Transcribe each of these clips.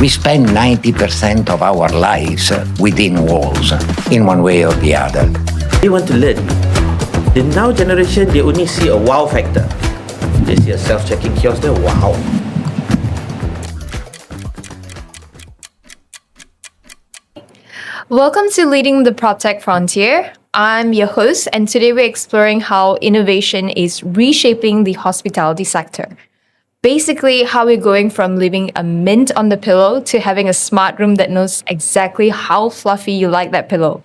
We spend 90% of our lives within walls, in one way or the other. They want to learn. The now generation, they only see a wow factor. They see a self-checking kiosk there, wow. Welcome to Leading the PropTech Frontier. I'm your host, and today we're exploring how innovation is reshaping the hospitality sector. Basically, how we're going from leaving a mint on the pillow to having a smart room that knows exactly how fluffy you like that pillow.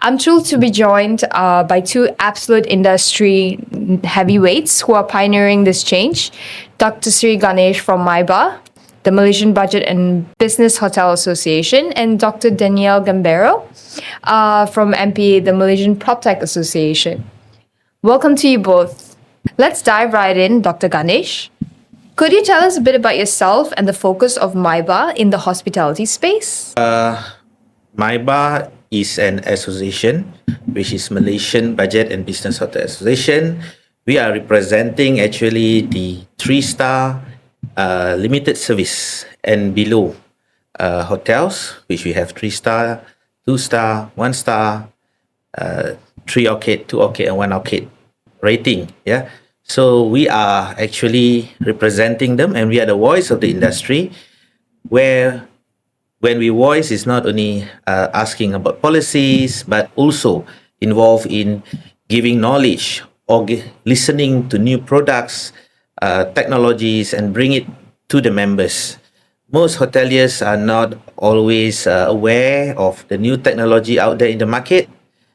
I'm thrilled to be joined by two absolute industry heavyweights who are pioneering this change. Dr. Sri Ganesh from MIBA, the Malaysian Budget and Business Hotel Association, and Dr. Daniele Gambero from MPA, the Malaysian PropTech Association. Welcome to you both. Let's dive right in, Dr. Ganesh. Could you tell us a bit about yourself and the focus of MIBA in the hospitality space? MIBA is an association, which is Malaysian Budget and Business Hotel Association. We are representing actually the 3-star limited service and below hotels, which we have 3-star, 2-star, 1-star, 3 orchid, 2 orchid, and 1 orchid rating. Yeah. So we are actually representing them, and we are the voice of the industry, where when we voice is not only asking about policies, but also involved in giving knowledge or listening to new products, technologies, and bring it to the members. Most hoteliers are not always aware of the new technology out there in the market.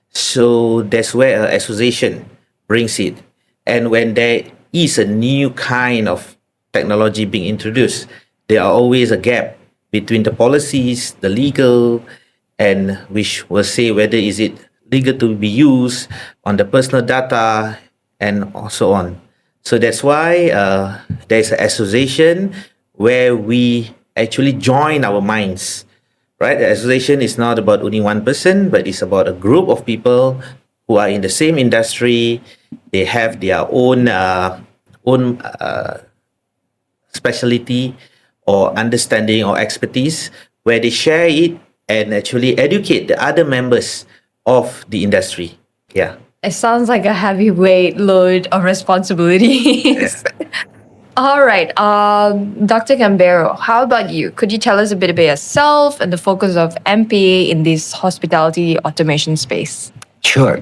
So that's where an association brings it. And when there is a new kind of technology being introduced, there are always a gap between the policies, the legal, and which will say whether is it legal to be used on the personal data and so on. So that's why there's an association where we actually join our minds, right? The association is not about only one person, but it's about a group of people who are in the same industry. They have their own specialty or understanding or expertise, where they share it and actually educate the other members of the industry. Yeah. It sounds like a heavyweight load of responsibilities. All right, Dr. Gambero, how about you? Could you tell us a bit about yourself and the focus of MPA in this hospitality automation space? Sure.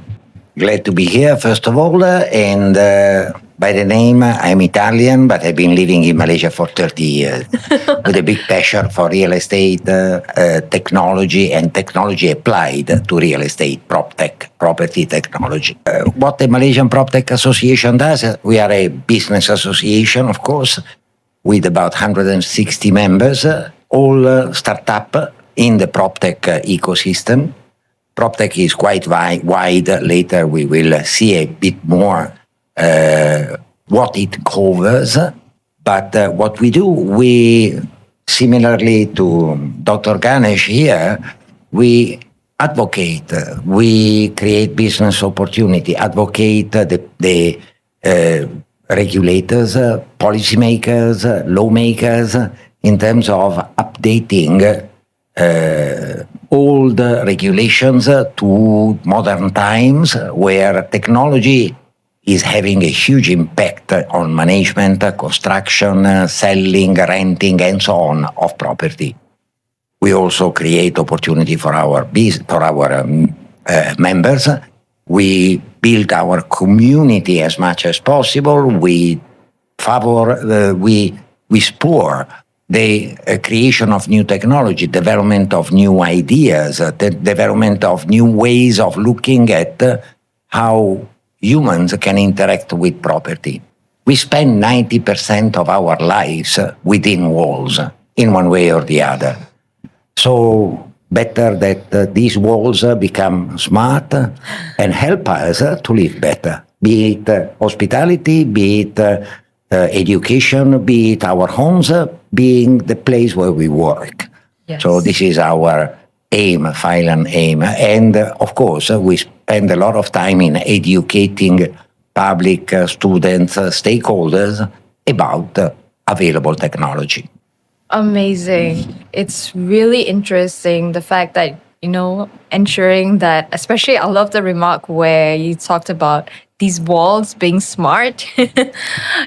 Glad to be here, first of all. And by the name, I'm Italian, but I've been living in Malaysia for 30 years with a big passion for real estate, technology, and technology applied to real estate, property technology. What the Malaysian PropTech Association does, we are a business association, of course, with about 160 members, all startup in the PropTech ecosystem. PropTech is quite wide. Later we will see a bit more what it covers. But what we do, we, similarly to Dr. Ganesh here, we advocate, we create business opportunity, advocate the regulators, policymakers, lawmakers in terms of updating old regulations to modern times, where technology is having a huge impact on management, construction, selling, renting, and so on of property. We also create opportunity for our members. We build our community as much as possible. We spur the creation of new technology, development of new ideas, the development of new ways of looking at how humans can interact with property. We spend 90% of our lives within walls, in one way or the other. So better that these walls become smart and help us to live better, be it hospitality, be it education, be it our homes, being the place where we work. Yes. So this is our aim, final aim. And of course, we spend a lot of time in educating public, students, stakeholders about available technology. Amazing. It's really interesting the fact that, ensuring that, especially I love the remark where you talked about these walls being smart.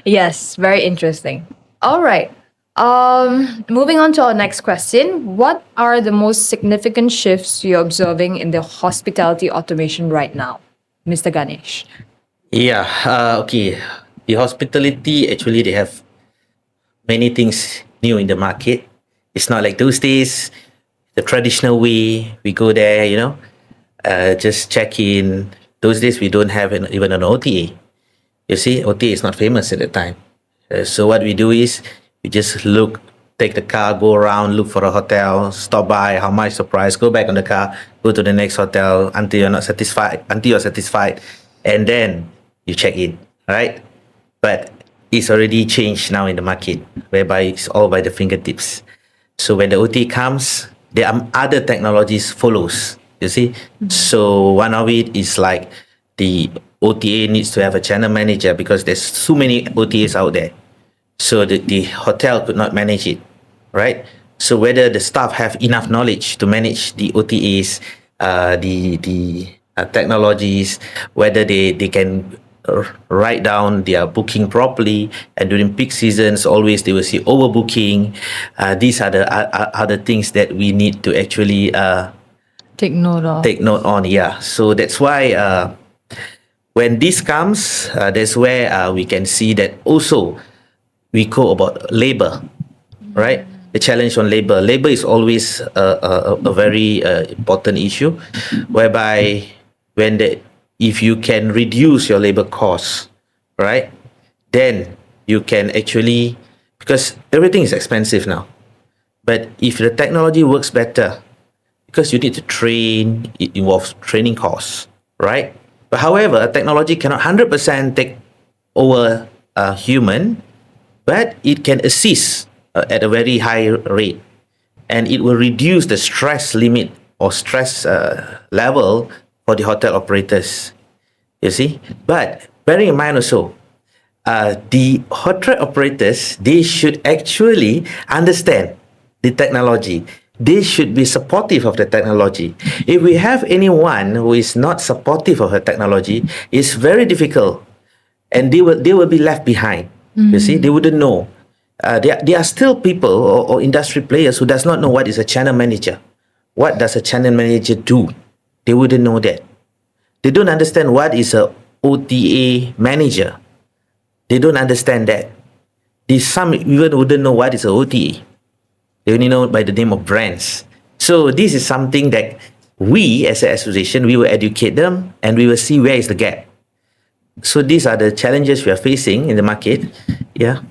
Yes, very interesting. All right. Moving on to our next question. What are the most significant shifts you're observing in the hospitality automation right now, Mr. Ganesh? Yeah, okay. The hospitality, actually, they have many things new in the market. It's not like those days, the traditional way we go there, just check in. Those days we don't have even an OTA. You see, OTA is not famous at the time. So what we do is we just look, take the car, go around, look for a hotel, stop by, how much the price, go back on the car, go to the next hotel until you're satisfied, and then you check in, right? But it's already changed now in the market, whereby it's all by the fingertips. So when the OTA comes, there are other technologies follows. You see, so one of it is like the OTA needs to have a channel manager because there's so many OTAs out there. So the hotel could not manage it, right? So whether the staff have enough knowledge to manage the OTAs, the technologies, whether they can write down their booking properly, and during peak seasons always they will see overbooking. These are the things that we need to actually Take note of. take note on. Yeah, so that's why when this comes, that's where we can see that also we go about labor, right? The challenge on labor. Labor is always a very important issue, whereby if you can reduce your labor costs, right, then you can actually, because everything is expensive now. But if the technology works better, because you need to train, it involves training costs, right? But however, technology cannot 100% take over a human, but it can assist at a very high rate, and it will reduce the stress limit or stress level for the hotel operators. You see, but bearing in mind also, the hotel operators, they should actually understand the technology. They should be supportive of the technology. If we have anyone who is not supportive of the technology, it's very difficult, and they will be left behind. You see, they wouldn't know. There are still people or industry players who does not know what is a channel manager. What does a channel manager do? They wouldn't know that. They don't understand what is a OTA manager. They don't understand that. Some even wouldn't know what is a OTA. They only know by the name of brands. So this is something that we as an association, we will educate them and we will see where is the gap. So these are the challenges we are facing in the market. Yeah.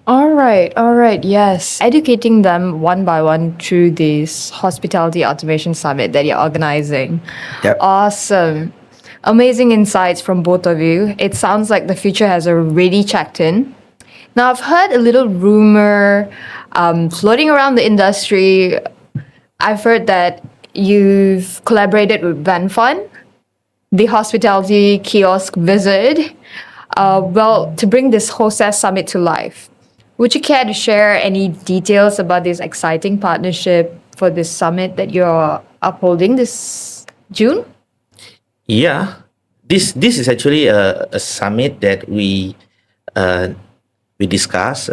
All right, yes. Educating them one by one through this hospitality automation summit that you're organizing. Yep. Awesome. Amazing insights from both of you. It sounds like the future has already checked in. Now, I've heard a little rumor floating around the industry. I've heard that you've collaborated with VanFun, the hospitality kiosk wizard, to bring this Hosas summit to life. Would you care to share any details about this exciting partnership for this summit that you're upholding this June? Yeah. This is actually a summit that we discuss,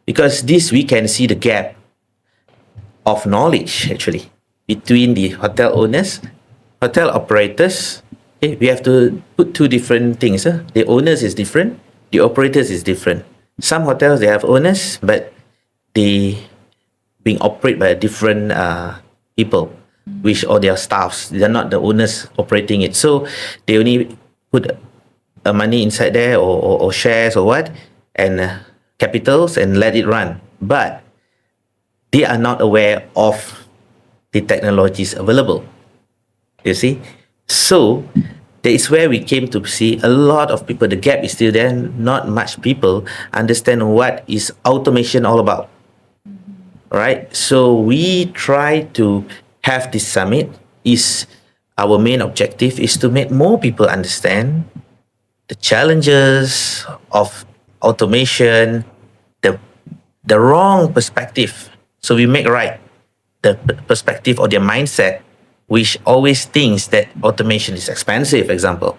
because this we can see the gap of knowledge actually between the hotel owners, hotel operators. Okay, we have to put two different things. The owners is different, the operators is different. Some hotels they have owners, but they being operated by different people, which or their staffs. They're not the owners operating it. So they only put money inside there or shares or what, and capitals, and let it run. But they are not aware of the technologies available. You see? So that is where we came to see a lot of people. The gap is still there. Not much people understand what is automation all about. Right? So we try to have this summit. Is our main objective is to make more people understand the challenges of automation, the wrong perspective So we make right the perspective or their mindset, which always thinks that automation is expensive, example,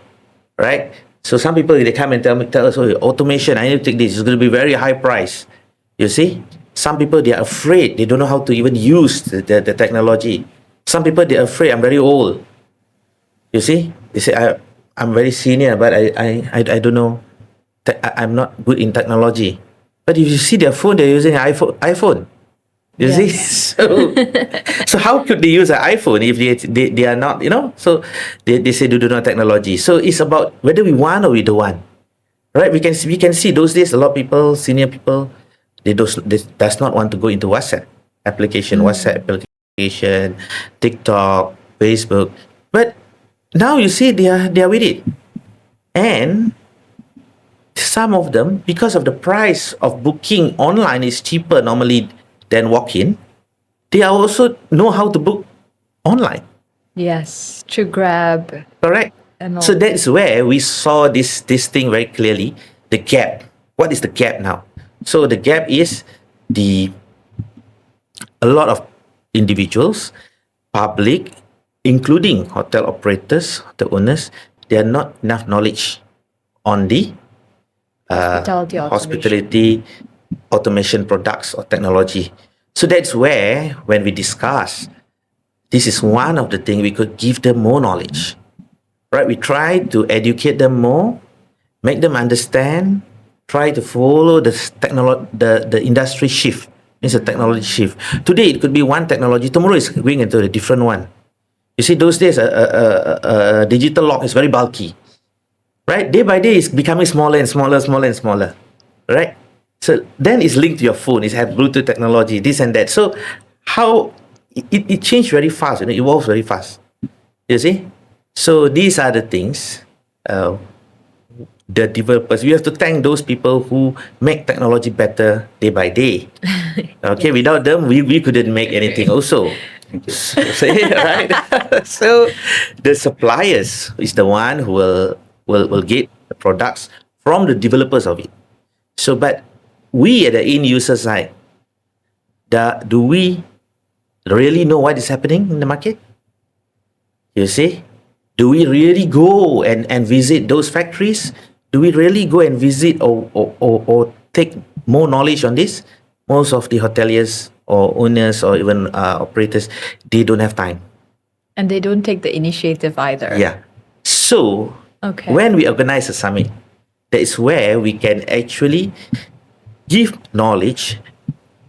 right? So some people, they come and tell us, oh, automation, I need to take this, it's going to be very high price. You see, some people, they are afraid, they don't know how to even use the technology. Some people, they're afraid, I'm very old. You see, they say, I'm very senior, but I don't know, I'm not good in technology. But if you see their phone, they're using iPhone. You see, so how could they use an iPhone if they are not, So they say they do not technology. So it's about whether we want or we don't want, right? We can see those days a lot of people, senior people, they does not want to go into WhatsApp application, TikTok, Facebook, but now you see they are with it, and some of them, because of the price of booking online is cheaper normally than walk-in, they also know how to book online. Yes, to Grab. Correct. And all. So that's where we saw this thing very clearly. The gap. What is the gap now? So the gap is a lot of individuals, public, including hotel operators, the owners, they are not enough knowledge on the hospitality automation products or technology. So that's where, when we discuss, this is one of the things we could give them more knowledge, right? We try to educate them more, make them understand, try to follow the industry shift. It's a technology shift. Today it could be one technology, tomorrow it's going into a different one. You see, those days a digital lock is very bulky, right? Day by day it's becoming smaller and smaller, right? So then it's linked to your phone. It has Bluetooth technology, this and that. So how it changed very fast, it evolves very fast. You see? So these are the things, the developers, we have to thank those people who make technology better day by day. Okay, without them, we couldn't make anything also. So, right? So the suppliers is the one who will get the products from the developers of it. So, but we at the end user side, do we really know what is happening in the market? You see? Do we really go and visit those factories? Do we really go and visit or take more knowledge on this? Most of the hoteliers or owners or even operators, they don't have time. And they don't take the initiative either. Yeah. So, when we organize a summit, that is where we can actually give knowledge.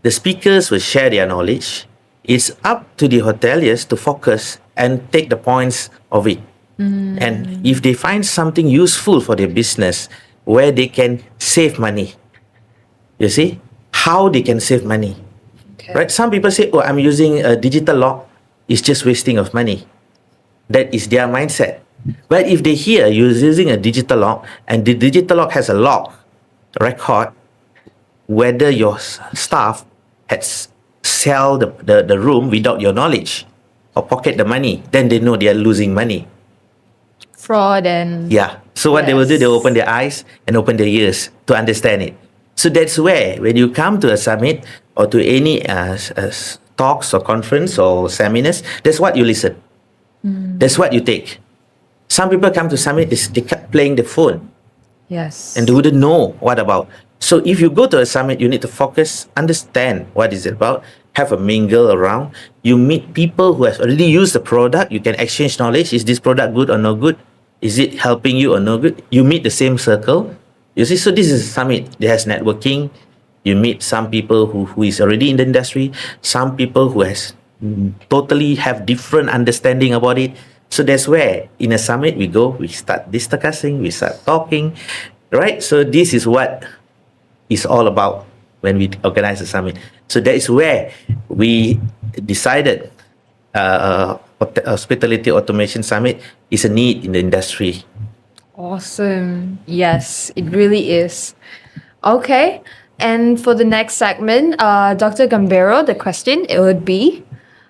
The speakers will share their knowledge. It's up to the hoteliers to focus and take the points of it. And if they find something useful for their business where they can save money, you see, how they can save money. Right? Some people say, oh, I'm using a digital lock, it's just wasting of money. That is their mindset. But if they hear you're using a digital lock and the digital lock has a log record whether your staff has sell the room without your knowledge or pocket the money, then they know they are losing money. Fraud and... Yeah. So what they will do, they will open their eyes and open their ears to understand it. So that's where, when you come to a summit or to any talks or conference or seminars, that's what you listen. That's what you take. Some people come to summit, they kept playing the phone. Yes. And they wouldn't know what about. So if you go to a summit, you need to focus, understand what is it about, have a mingle around. You meet people who have already used the product. You can exchange knowledge. Is this product good or no good? Is it helping you or no good? You meet the same circle. You see, so this is a summit. There has networking. You meet some people who is already in the industry, some people who has totally have different understanding about it. So that's where in a summit we go, we start discussing, we start talking, right? So this is what is all about when we organize a summit. So that is where we decided hospitality automation summit is a need in the industry. Awesome. Yes, it really is. Okay. And for the next segment, Dr. Gambero, the question, it would be,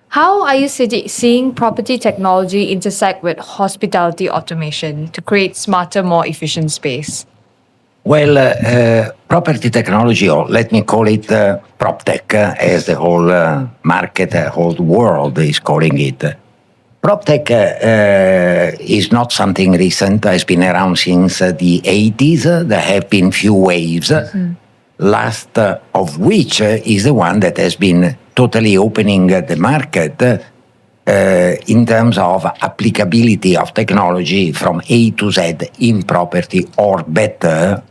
how are you seeing property technology intersect with hospitality automation to create smarter, more efficient space? Well, property technology, or let me call it PropTech, as the whole market, whole world is calling it. PropTech is not something recent. It's been around since the 80s. There have been few waves, last of which is the one that has been totally opening the market in terms of applicability of technology from A to Z in property, or better,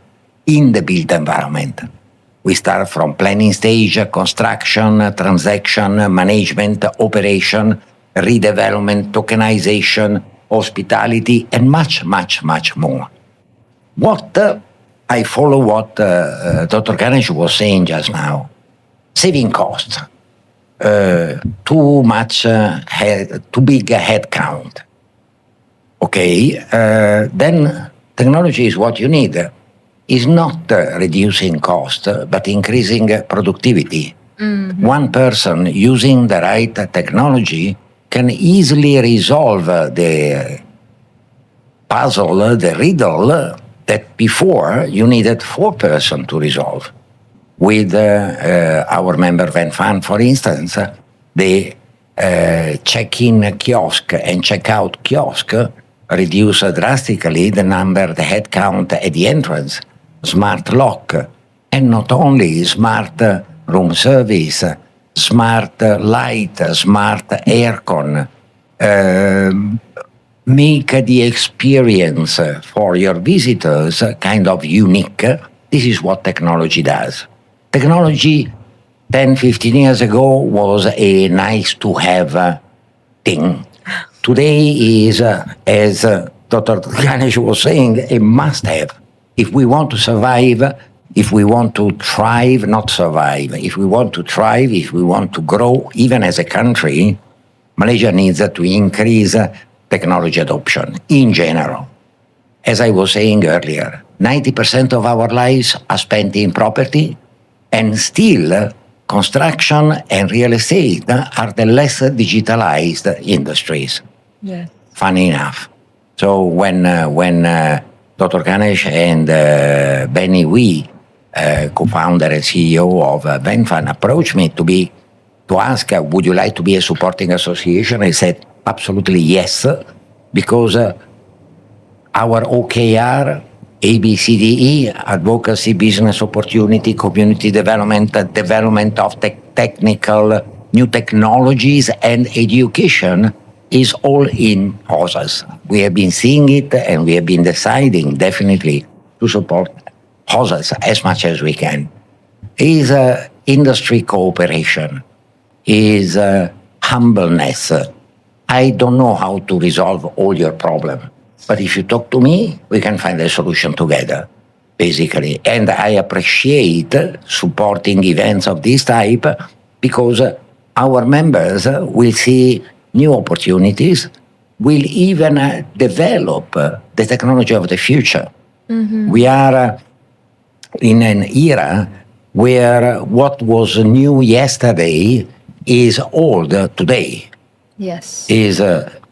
in the built environment. We start from planning stage, construction, transaction, management, operation, redevelopment, tokenization, hospitality, and much, much, much more. I follow what Dr. Ganesh was saying just now. Saving costs. Too big a head count. Okay, then technology is what you need. Is not reducing cost, but increasing productivity. One person using the right technology can easily resolve the puzzle, the riddle that before you needed 4 persons to resolve. With our member van fund, for instance, the check-in kiosk and check-out kiosk reduce drastically the head count at the entrance. Smart lock, and not only smart room service, smart light, smart aircon, make the experience for your visitors kind of unique. This is what technology does. Technology 10, 15 years ago was a nice to have thing. Today is, as Dr. Ganesh was saying, a must have. If we want to survive, if we want to thrive, not survive, if we want to thrive, if we want to grow, even as a country, Malaysia needs to increase technology adoption in general. As I was saying earlier, 90% of our lives are spent in property, and still construction and real estate are the less digitalized industries. Yes. Funny enough. So when Dr. Ganesh and Benny Wee, co-founder and CEO of VenFund, approached me to ask, would you like to be a supporting association? I said, absolutely yes, because our OKR, ABCDE, advocacy, business opportunity, community development, development of technical new technologies, and education is all in Hosas. We have been seeing it, and we have been deciding definitely to support Hosas as much as we can. Is industry cooperation, is humbleness. I don't know how to resolve all your problems, but if you talk to me, we can find a solution together, basically. And I appreciate supporting events of this type because our members will see new opportunities, will even develop the technology of the future. We are in an era where what was new yesterday is old today. Yes.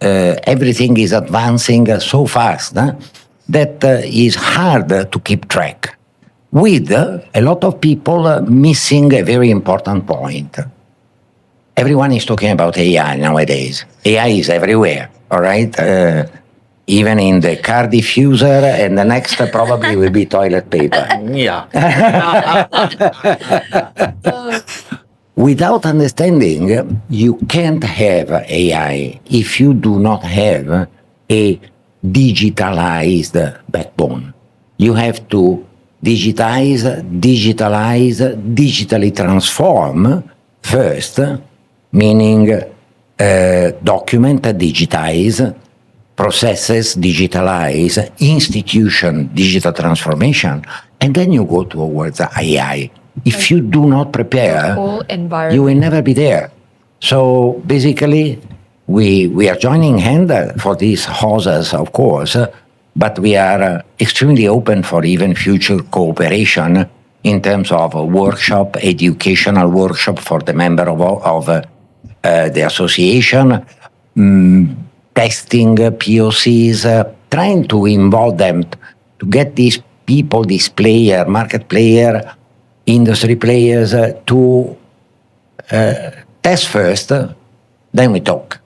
Everything is advancing so fast that is hard to keep track, with a lot of people missing a very important point. Everyone is talking about AI nowadays. AI is everywhere, all right? Even in the car diffuser, and the next probably will be toilet paper. Yeah. Without understanding, you can't have AI if you do not have a digitalized backbone. You have to digitalize, digitally transform first, meaning document digitize, processes digitalize, institution digital transformation, and then you go towards AI. If you do not prepare, whole environment, you will never be there. So basically, we are joining hand for these Hosas, of course, but we are extremely open for even future cooperation in terms of a workshop, educational workshop for the member of the association, testing POCs, trying to involve them to get these people, these market player, industry players to test first, then we talk.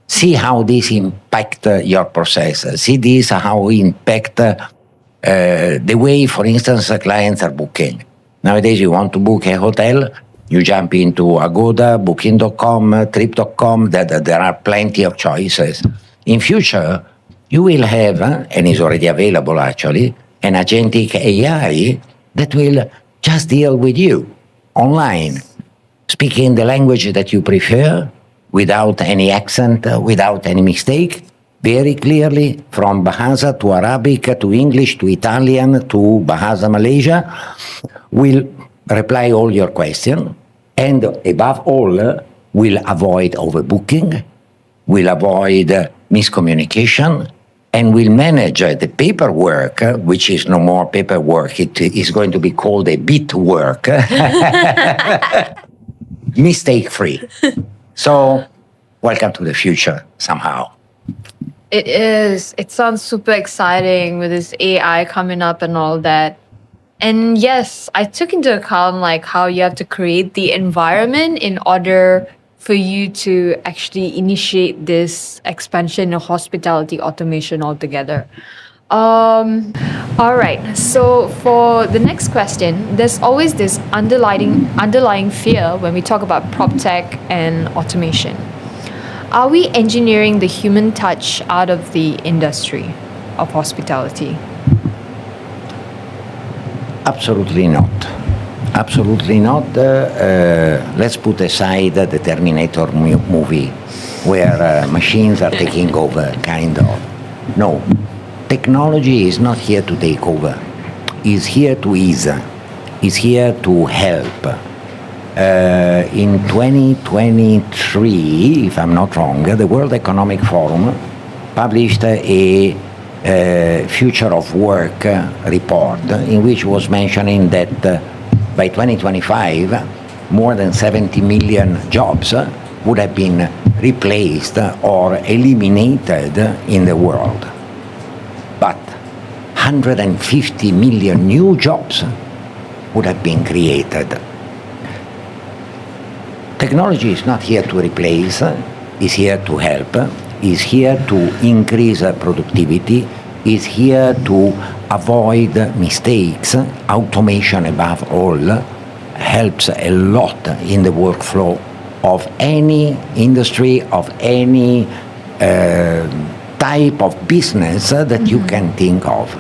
See how this impact your process. See this how impact the way, for instance, clients are booking. Nowadays, you want to book a hotel, you jump into Agoda, Booking.com, Trip.com. There are plenty of choices. In future, you will have, and is already available actually, an agentic AI that will just deal with you online, speaking the language that you prefer, without any accent, without any mistake, very clearly from Bahasa to Arabic to English to Italian to Bahasa Malaysia, will reply all your questions, and above all, will avoid overbooking, will avoid miscommunication, and will manage the paperwork, which is no more paperwork, it is going to be called a bit work, mistake-free. So, welcome to the future, somehow. It is. It sounds super exciting with this AI coming up and all that. And yes, I took into account like how you have to create the environment in order for you to actually initiate this expansion of hospitality automation altogether. All right. So for the next question, there's always this underlying fear when we talk about prop tech and automation. Are we engineering the human touch out of the industry of hospitality? Absolutely not. Absolutely not. Let's put aside the Terminator movie, where machines are taking over, kind of. No. Technology is not here to take over. It's here to ease. It's here to help. In 2023, if I'm not wrong, the World Economic Forum published a Future of Work report in which was mentioning that by 2025, more than 70 million jobs would have been replaced or eliminated in the world. But 150 million new jobs would have been created. Technology is not here to replace, is here to help, is here to increase productivity, is here to avoid mistakes. Automation, above all, helps a lot in the workflow of any industry, of any type of business that you can think of.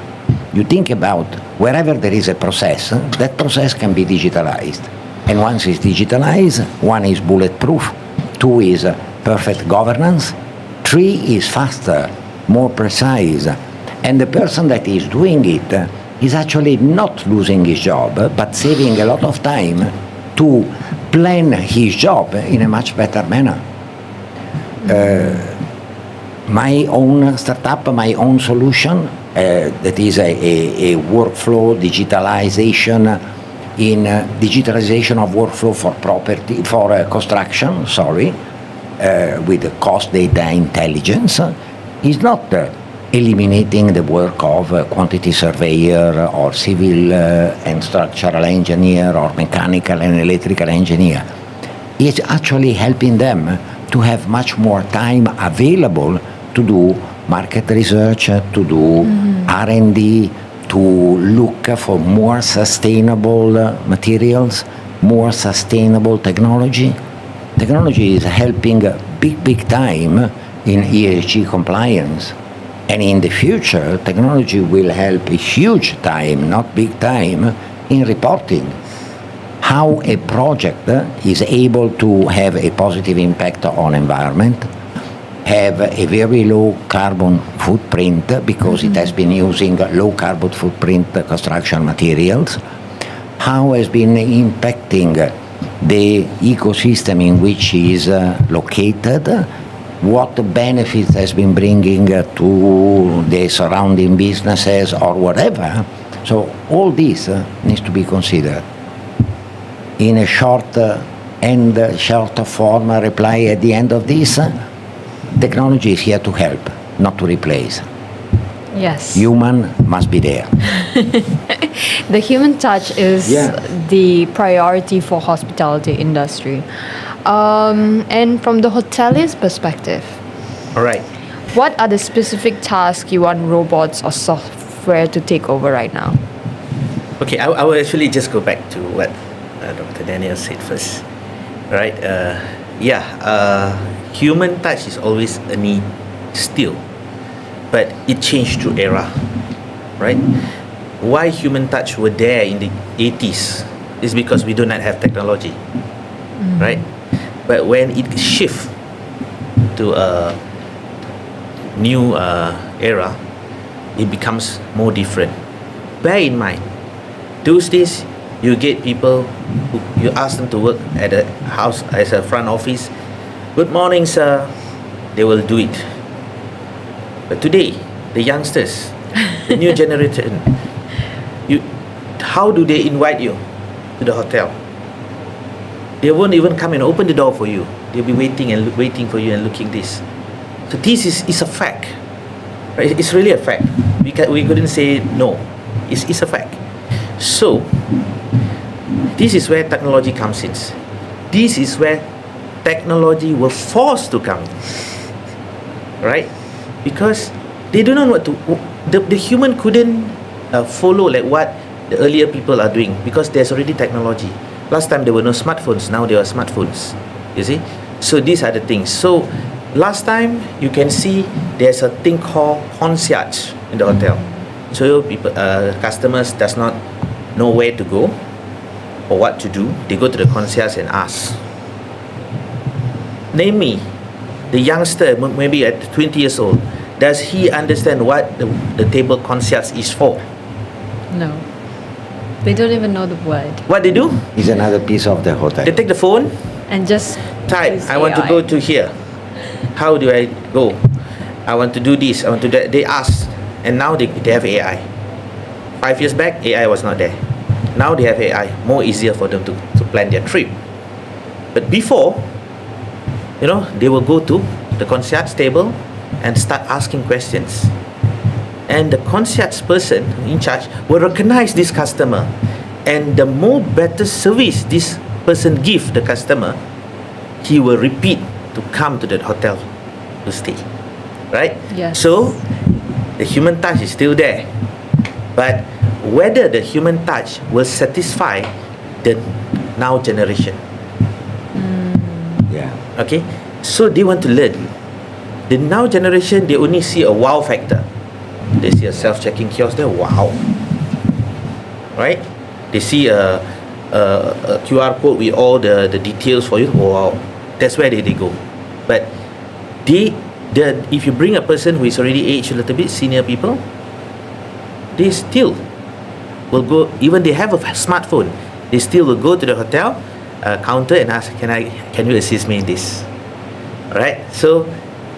You think about wherever there is a process, that process can be digitalized. And once it's digitalized, one is bulletproof, two is perfect governance, three is faster, more precise. And the person that is doing it is actually not losing his job, but saving a lot of time to plan his job in a much better manner. My own startup, my own solution, that is a workflow digitalization digitalization of workflow for construction, with cost data intelligence, is not eliminating the work of a quantity surveyor or civil and structural engineer or mechanical and electrical engineer. It's actually helping them to have much more time available to do market research, to do R&D, to look for more sustainable materials, more sustainable technology. Technology is helping big time in ESG compliance. And in the future, technology will help a huge time, not big time, in reporting how a project is able to have a positive impact on environment, have a very low carbon footprint because it has been using low carbon footprint construction materials, how has been impacting the ecosystem in which it is located, what benefits has been bringing to the surrounding businesses or whatever. So all this needs to be considered. In a short form reply at the end of this, technology is here to help, not to replace. Yes. Human must be there. The human touch is Yeah. the priority for hospitality industry. And from the hotelier's perspective, All right. what are the specific tasks you want robots or software to take over right now? Okay, I will actually just go back to what Dr. Daniel said first. Right? Human touch is always a need still, but it changed through era. Right? Why human touch were there in the 80s is because we do not have technology. Right? But when it shift to a new era, it becomes more different. Bear in mind, those days you get people who you ask them to work at a house as a front office. Good morning, sir. They will do it. But today, the youngsters, the new generation, how do they invite you to the hotel? They won't even come and open the door for you. They'll be waiting for you and looking this. So this is a fact. Right? It's really a fact. We couldn't say no. It's a fact. So this is where technology comes in. This is where technology will force to come. Right? Because they do not know what to. The human couldn't follow like what the earlier people are doing because there's already technology. Last time there were no smartphones. Now there are smartphones. You see? So these are the things. So last time you can see there's a thing called concierge in the hotel. So people, customers does not know where to go or what to do. They go to the concierge and ask. Name me, the youngster, maybe at 20 years old, does he understand what the table concierge is for? No. They don't even know the word. What they do? It's another piece of the hotel. They take the phone, And just type, use I want to AI. go to here. How do I go? I want to do this, I want to do that. They ask, and now they have AI. 5 years back, AI was not there. Now they have AI, more easier for them to plan their trip. But before, they will go to the concierge table and start asking questions. And the concierge person in charge will recognize this customer. And the more better service this person give the customer, he will repeat to come to that hotel to stay. Right? Yes. So, the human touch is still there. But whether the human touch will satisfy the now generation. Yeah. Okay? So they want to learn. The now generation, they only see a wow factor. They see a self-checking kiosk there, wow. Right? They see a QR code with all the details for you, wow. That's where they go. But if you bring a person who is already aged a little bit, senior people, they still will go, even they have a smartphone, they still will go to the hotel counter and ask, can you assist me in this? Right? So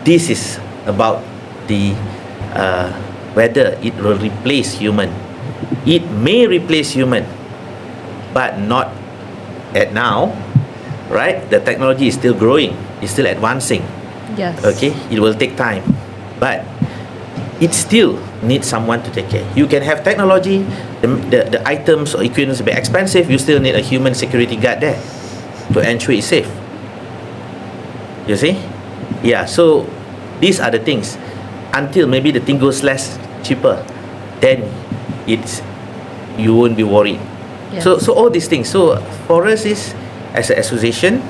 this is about the whether it will replace human. It may replace human, but not at now. Right? The technology is still growing, it's still advancing. Yes. Okay, it will take time, but it still needs someone to take care. You can have technology, the items or equipment will be expensive, you still need a human security guard there to ensure it's safe. You see? Yeah, so these are the things. Until maybe the thing goes less cheaper, then you won't be worried. Yes. So all these things. So for us is, as an association,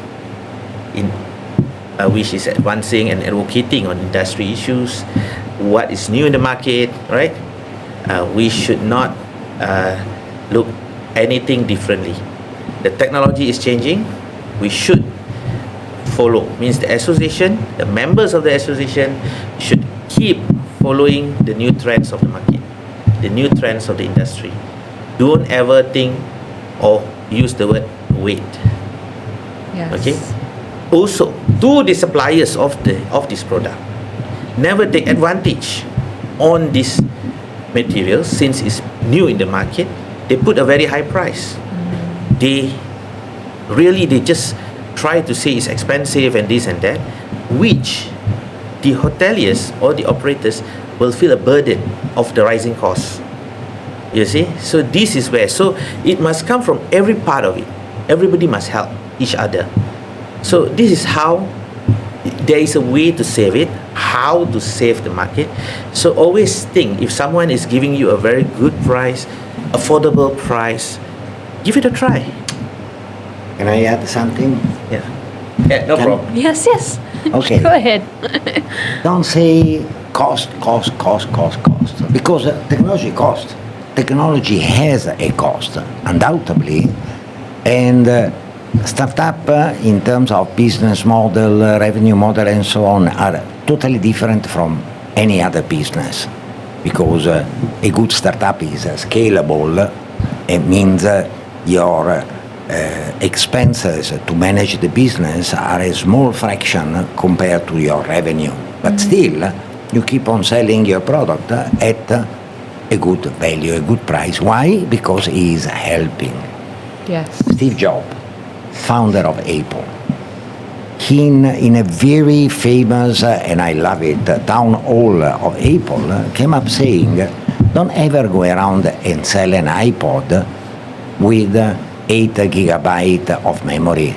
which is advancing and advocating on industry issues, what is new in the market, right? We should not look anything differently. The technology is changing. We should follow. Means the association, the members of the association should keep following the new trends of the market, the new trends of the industry. Don't ever think or use the word wait. Yes. Okay. Also, to the suppliers of this product, never take advantage on this material since it's new in the market. They put a very high price. They just try to say it's expensive and this and that, which the hoteliers or the operators will feel a burden of the rising costs. You see? So this is where, so it must come from every part of it. Everybody must help each other. So this is how there is a way to save it, how to save the market. So always think, if someone is giving you a very good price, affordable price, give it a try. Can I add something? Yeah. Yeah, no problem. Yes, yes. Okay. Go ahead. Don't say cost. Because technology costs. Technology has a cost, undoubtedly. And startup, in terms of business model, revenue model, and so on, are totally different from any other business. Because a good startup is scalable. It means your expenses to manage the business are a small fraction compared to your revenue. But still, you keep on selling your product at a good value, a good price. Why? Because he is helping. Yes. Steve Jobs, founder of Apple, in a very famous, and I love it, town hall of Apple, came up saying, don't ever go around and sell an iPod with 8 gigabytes of memory.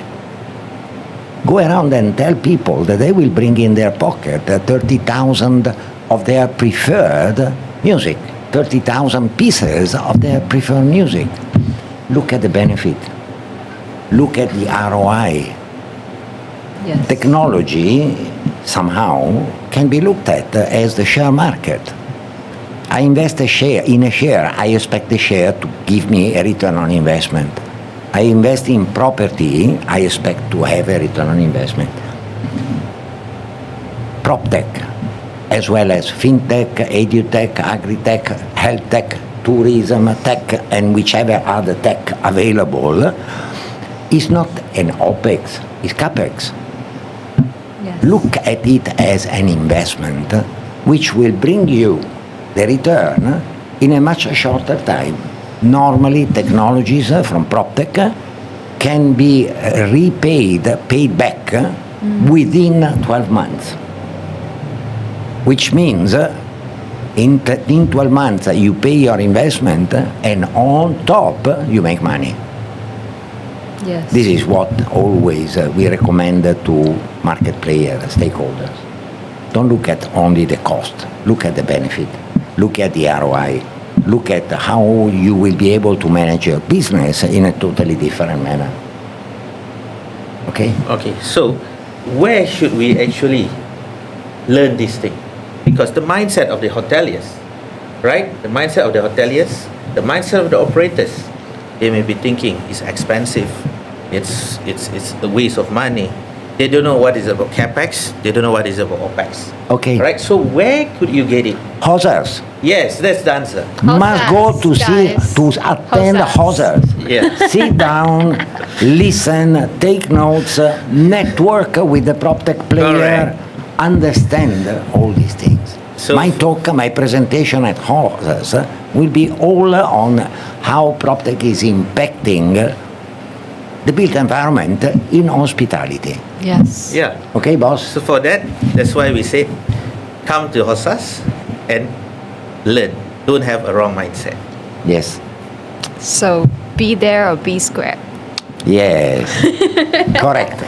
Go around and tell people that they will bring in their pocket 30,000 of their preferred music, 30,000 pieces of their preferred music. Look at the benefit. Look at the ROI. Yes. Technology somehow can be looked at as the share market. I invest in a share, I expect the share to give me a return on investment. I invest in property, I expect to have a return on investment. PropTech, as well as FinTech, EduTech, AgriTech, Health Tech, Tourism Tech, and whichever other tech available, is not an OPEX, it's CAPEX. Yes. Look at it as an investment which will bring you the return in a much shorter time. Normally, technologies from PropTech can be paid back within 12 months. Which means in 12 months you pay your investment and on top you make money. Yes. This is what always we recommend to market players, stakeholders. Don't look at only the cost, look at the benefit, look at the ROI, look at how you will be able to manage your business in a totally different manner. Okay? Okay, so where should we actually learn this thing? Because the mindset of the hoteliers, right? The mindset of the hoteliers, the mindset of the operators, they may be thinking it's expensive, it's a waste of money. They don't know what is about capex. They don't know what is about opex. Okay. Right. So where could you get it? Hosas Yes, that's the answer. must go to see guys. to attend Hosas. Hosas. Yeah. Sit down, listen, take notes, network with the PropTech player, Correct. understand all these things. So- my talk, my presentation at Hosas will be all on how PropTech is impacting the built environment in hospitality. Yes. Yeah. Okay, boss? So for that, that's why we say, come to Hosas and learn. Don't have a wrong mindset. Yes. So be there or be square. Yes. Correct.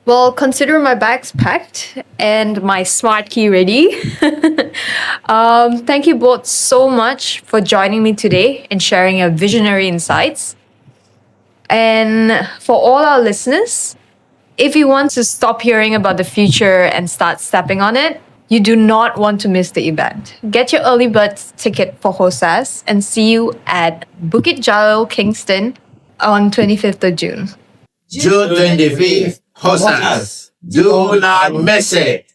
Well, consider my bags packed and my smart key ready. Thank you both so much for joining me today and sharing your visionary insights. And for all our listeners, if you want to stop hearing about the future and start stepping on it, you do not want to miss the event. Get your early bird ticket for Hosas and see you at Bukit Jalil, Kingston on 25th of June. June 25th, Hosas. Do not miss it.